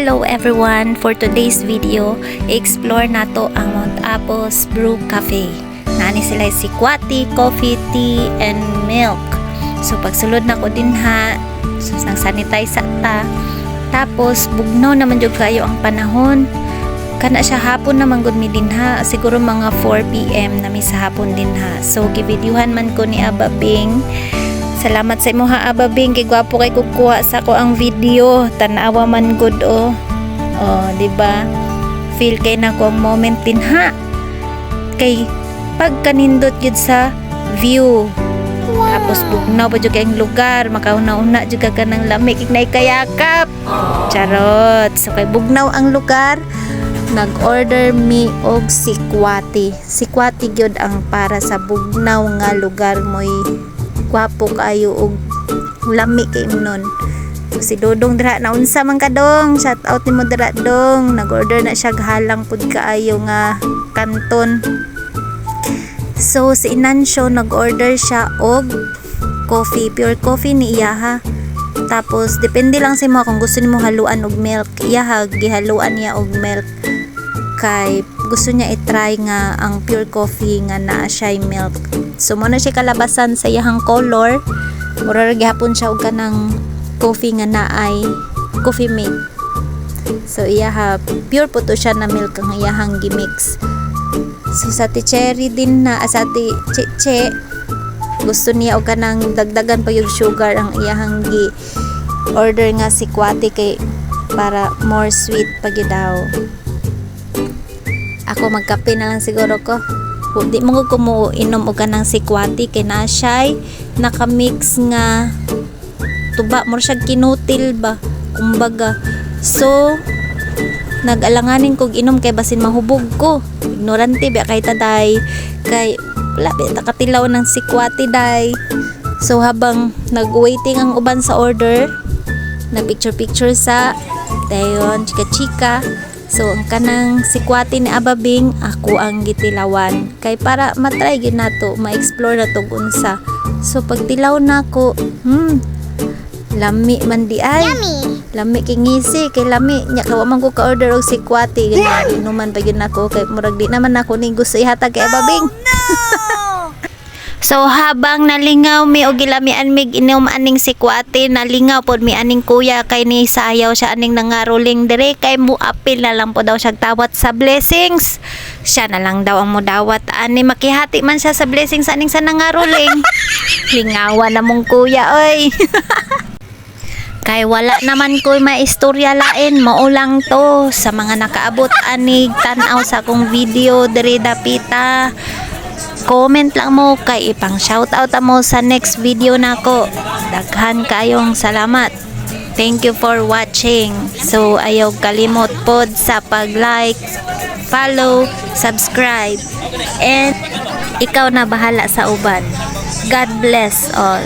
Hello everyone! For today's video, i-explore nato ang Mount Apos Brew Cafe. Nani sila si Kwati, coffee, tea, and milk. So pagsulod na ko din ha, so, nang sanitize sa ta. Tapos bugnaw naman jud kayo ang panahon. Kana siya hapon naman gud mi din ha, siguro mga 4 PM na mi sa hapon din ha. So givideohan man ko ni Aba Bing. Salamat sa imo ha Aba Bing, kay gwapo kay kukuha sa ko ang video. Tanawa man good oh. Oh, di ba? Feel kay na ko ang moment din ha. Kay pagkanindot yun sa view. Tapos bugnaw pa jud kay ang lugar, makauna-una jud ka ng lamig ignay kayakap. Charot. So kay bugnaw ang lugar, nag-order mi og sikwati. Sikwati gyud ang para sa bugnaw nga lugar mo'y gwapo kayo og lami kay imnon. So, si Dodong dira na unsa man ka dong, shout out nimo dira dong. Nag-order na siya halang pud kaayo nga kanton. So si Inansyo nag-order siya og coffee, pure coffee ni iya ha. Tapos depende lang sa imo kung gusto nimo haluan og milk. Iya ha gihaluan niya og milk. Kay gusto niya i-try nga ang pure coffee nga naa siya milk. So mo na siya kalabasan sa iyang color. Mura gihapon siya og kanang coffee nga naay coffee mate. So iya ha pure po to siya na milk ang iyang gimix. So sa cherry din na sa cheche gusto niya og kanang dagdagan pa yung sugar ang iyang gi order nga si Kwati kay para more sweet pa gyud daw. Ako magkape na lang siguro ko. Di mo ko inom og kanang si Kwati kay na siya nakamix nga tuba mo siya kinutil ba kumbaga. So nag-alanganin kog inom kay basin mahubog ko. Ignorante ba kay taday kay labi ta katilaw ng si Kwati day. So habang nag-waiting ang uban sa order, na picture sa dayon chika-chika. So ang kanang si Kwati ni Aba Bing ako ang gitilawan kay para matry gyud nato, ma-explore nato unsa. So pagtilaw nako, lami man di ay. Lami kay ngisi kay lami nya kawa man ko ka order og si Kwati ganyan inuman pa gyud nako kay murag di naman nako ning gusto ihatag kay Aba Bing. So habang nalingaw mi og gilamian mig inom aning si Kwati, nalingaw pod mi aning kuya kay ni sayaw siya aning nangaruling dire kay mu apil na lang po daw siya tawat sa blessings. Siya na lang daw ang mudawat ani makihati man siya sa blessings aning sa nangaruling. Lingawan na mong kuya oy. Kay wala naman ko'y maistorya lain, maulang to sa mga nakaabot anig tanaw sa akong video diri dapita. Comment lang mo kay ipang shoutout mo sa next video nako. Daghan kayong salamat. Thank you for watching. So ayaw kalimot pod sa pag-like, follow, subscribe. And ikaw na bahala sa uban. God bless all.